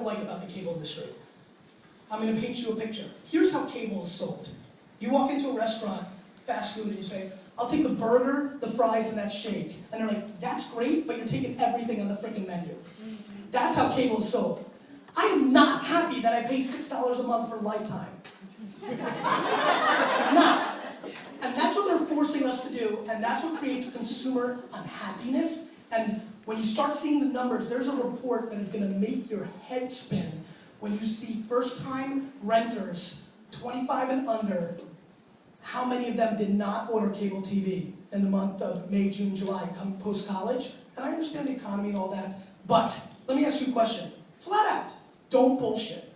don't like about the cable industry. I'm going to paint you a picture. Here's how cable is sold. You walk into a restaurant, fast food, and you say, I'll take the burger, the fries, and that shake. And they're like, that's great, but you're taking everything on the freaking menu. That's how cable is sold. I am not happy that I pay $6 a month for Lifetime. Not. And that's what they're forcing us to do, and that's what creates consumer unhappiness. And when you start seeing the numbers, there's a report that is going to make your head spin when you see first-time renters, 25 and under, how many of them did not order cable TV in the month of May, June, July, come post-college? And I understand the economy and all that, but let me ask you a question. Flat out, don't bullshit.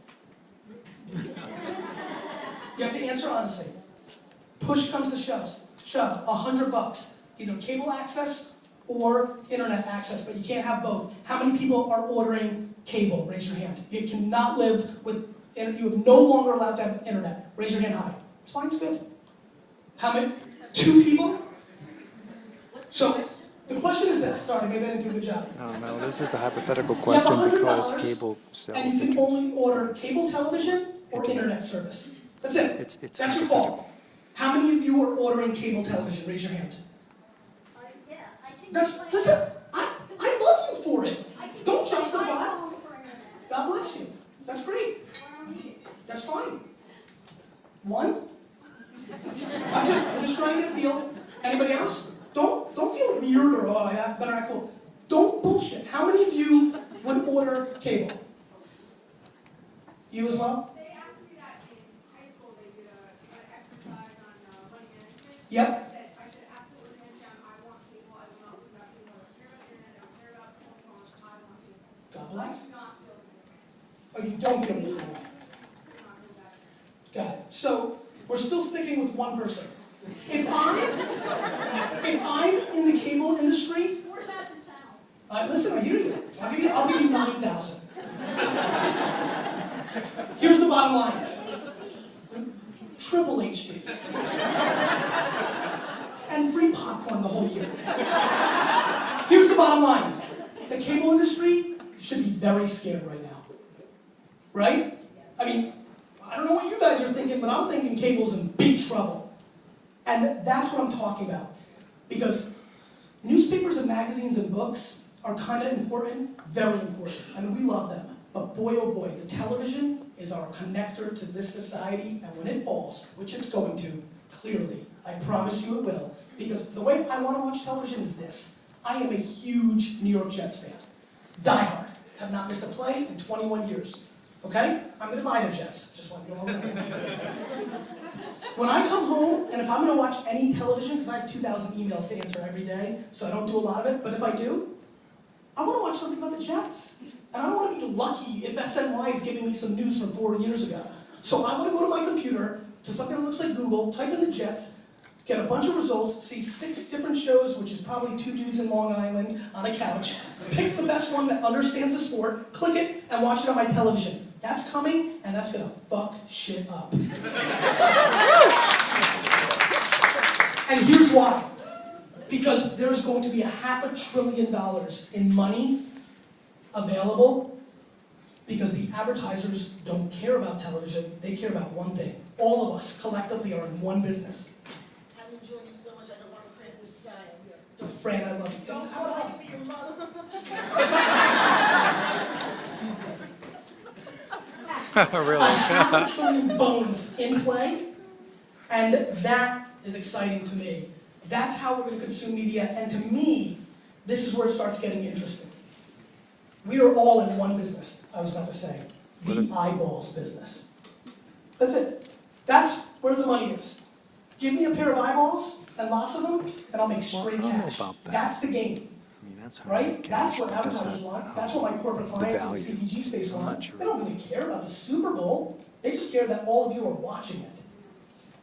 You have to answer honestly. Push comes to shove, $100, either cable access or internet access, but you can't have both. How many people are ordering cable? Raise your hand. You cannot live with, you are no longer allowed to have internet. Raise your hand high. It's fine, it's good. How many? 2 people? So, the question is this. Sorry, maybe I didn't do a good job. No, this is a hypothetical question because cable sells. And you can only order cable television or internet service. That's it. That's your call. How many of you are ordering cable television? Raise your hand. Yeah, I think Listen, I love you for it. Don't justify. God bless you. That's great. That's fine. One? I'm just trying to get a feel. Anybody else? Don't feel weird or, oh, yeah, better act cool. Don't bullshit. How many of you would order cable? You as well? They asked me that in high school. They did an exercise on money management. Yep. I said absolutely hands down, I want cable. I will not live without cable. I don't care about internet. I don't care about cell phones. I want cable. God bless. I do not feel the same. Oh, you don't feel the same way. Got it. So, we're still sticking with one person. If I'm in the cable industry, 4,000 channels. listen, I hear you. I'll give you 9,000. Here's the bottom line. Triple HD. And free popcorn the whole year. Here's the bottom line. The cable industry should be very scared right now. Right? I mean, I don't know what you guys are thinking, but I'm thinking cable's in big trouble. And that's what I'm talking about. Because newspapers and magazines and books are kind of important, very important. I mean, we love them. But boy, oh boy, the television is our connector to this society, and when it falls, which it's going to, clearly, I promise you it will, because the way I want to watch television is this. I am a huge New York Jets fan. Die hard. Have not missed a play in 21 years. Okay? I'm going to buy the Jets. Just want you all to know. When I come home, and if I'm going to watch any television, because I have 2,000 emails to answer every day, so I don't do a lot of it, but if I do, I want to watch something about the Jets. And I don't want to be lucky if SNY is giving me some news from 4 years ago. So I want to go to my computer, to something that looks like Google, type in the Jets, get a bunch of results, see 6 different shows, which is probably 2 dudes in Long Island on a couch, pick the best one that understands the sport, click it, and watch it on my television. That's coming, and that's going to fuck shit up. And here's why. Because there's going to be $500 billion in money available because the advertisers don't care about television, they care about one thing. All of us collectively are in one business. I'm enjoying you so much, I don't want to cramp your style here. Fran, I love you. Don't How about like to be your mother. Really? $500 billion bones in play, and that is exciting to me. That's how we're going to consume media, and to me, this is where it starts getting interesting. We are all in one business, I was about to say. The eyeballs business. That's it. That's where the money is. Give me a pair of eyeballs, and lots of them, and I'll make straight cash. That's the game. That's how Right? That's what advertisers want. That's what my corporate clients in the value. CPG space want. Sure. They don't really care about the Super Bowl. They just care that all of you are watching it.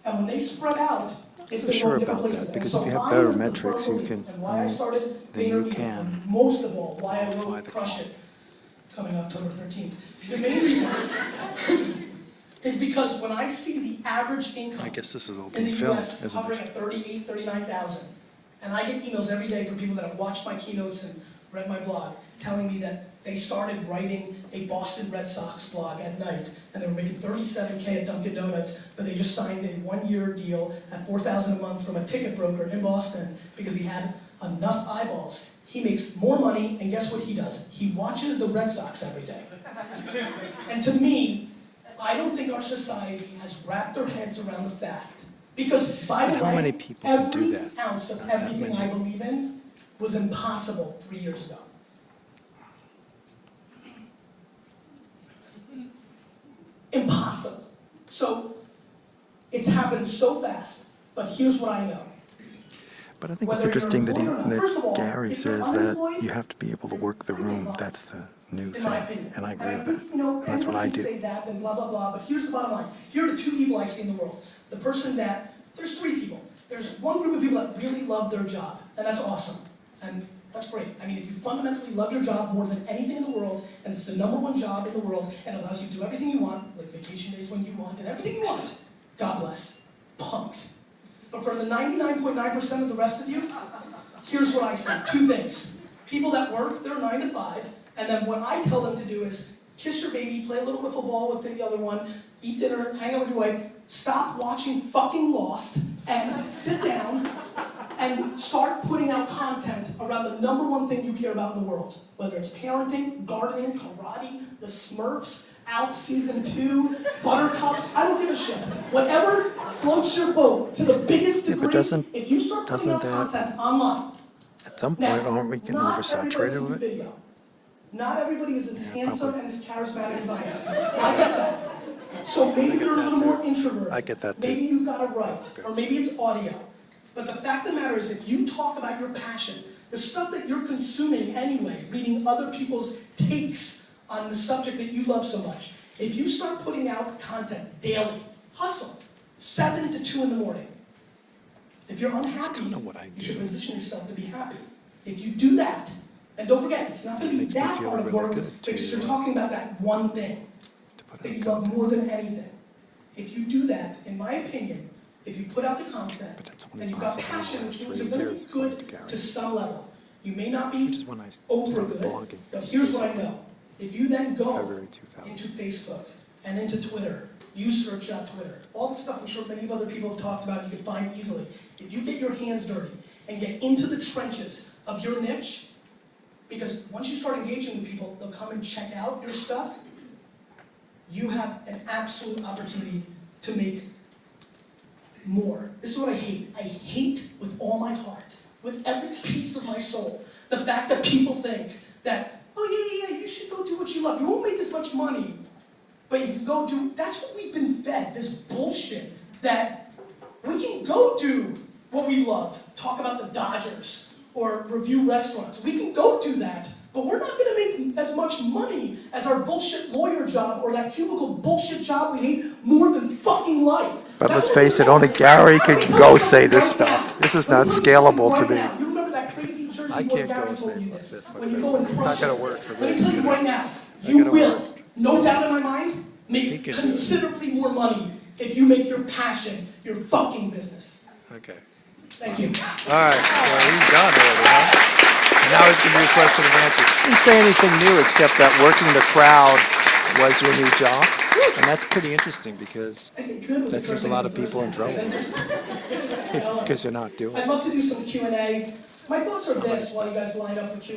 And when they spread out, it's going to go Sure to different about places. that, because and if you so have I'm better the metrics, you belief, can- and why I started then you Vaynerchuk, can and most of all, why I qualify wrote the Crush call. It, coming October 13th. The main reason is because when I see the average income I guess this is all in being the filmed, US isn't hovering it? at 38, 39,000, and I get emails every day from people that have watched my keynotes and read my blog telling me that they started writing a Boston Red Sox blog at night, and they were making $37K at Dunkin' Donuts, but they just signed a one-year deal at $4,000 a month from a ticket broker in Boston because he had enough eyeballs. He makes more money, and guess what he does? He watches the Red Sox every day. And to me, I don't think our society has wrapped their heads around the fact, because by the How way, many people can do every that? ounce of Not that everything many. I believe in was impossible 3 years ago. Impossible. So, it's happened so fast, but here's what I know. But I think Whether it's interesting you're that, employed or not. First of all, Gary if you're says that unemployed, you have to be able to work the you're room. lying. That's the new In my thing, opinion. and I agree I with think, that. you know, And that's what anyone I can do. say that, then blah, blah, blah, but here's the bottom line. Here are the two people I see in the world. The person that, there's three people. There's one group of people that really love their job, and that's awesome. And that's great. I mean, if you fundamentally love your job more than anything in the world, and it's the #1 job in the world, and allows you to do everything you want, like vacation days when you want, and everything you want, God bless. Pumped. But for the 99.9% of the rest of you, here's what I see. Two things. People that work their 9 to 5, and then what I tell them to do is kiss your baby, play a little wiffle ball with the other one, eat dinner, hang out with your wife, stop watching fucking Lost, and sit down and start putting out content around the #1 thing you care about in the world. Whether it's parenting, gardening, karate, the Smurfs, Alf Season 2, Buttercups, I don't give a shit. Whatever floats your boat to the biggest Yeah, degree, but doesn't if you start putting out that- content online. At some Now, point, aren't we getting not oversaturated everybody with can do it? video. Not everybody is as Yeah, handsome probably. and as charismatic as I am. I get that. So maybe you're a little more introverted. I get that too. Maybe you've got to write, or maybe it's audio. But the fact of the matter is, if you talk about your passion, the stuff that you're consuming anyway, reading other people's takes on the subject that you love so much, if you start putting out content daily, hustle, 7 to 2 in the morning. If you're unhappy, kinda what I you should do. position yourself to be happy. If you do that, and don't forget, it's not going to be Makes me that feel hard of really work, good because to, you're talking about that one thing To put that out you love content. more than anything. If you do that, in my opinion, if you put out the content, But that's only and you've got possible in the passion, last which means 3 you're going to years, be good according to Gary. to some level. You may not be Which is when I over started good, blogging, but here's what I basically. know. If you then go February 2000. into Facebook and into Twitter, you search out Twitter, all the stuff I'm sure many of other people have talked about, you can find easily. If you get your hands dirty and get into the trenches of your niche, because once you start engaging with people, they'll come and check out your stuff, you have an absolute opportunity to make more. This is what I hate. I hate with all my heart, with every piece of my soul, the fact that people think that, oh yeah, you should go do what you love. You won't make as much money, but you can go do, that's what we've been fed, this bullshit, that we can go do what we love, talk about the Dodgers, or review restaurants. We can go do that, but we're not gonna make as much money as our bullshit lawyer job or that cubicle bullshit job we hate more than fucking life. But That's let's what face we're it, only doing. Gary Let could me tell go you say something this right stuff. now. This is Let me not tell you something scalable to right me. now. You remember that crazy Jersey I boy can't Gary go told say you it like this. this, When you go and it's not crush gonna it. work for Let me me. tell you right now, Not you gonna will, work. no doubt in my mind, He make can do it. considerably more money if you make your passion your fucking business. Okay. Thank you. All right, so he's done already, huh? And now he's going to do question and answer. Didn't say anything new except that working the crowd was your new job. And that's pretty interesting because I get good with that the seems first a lot thing of the first people in half, trouble. and then just keep going. because you're not doing I'd it. love to do some Q&A. My thoughts are this while you guys line up for Q&A.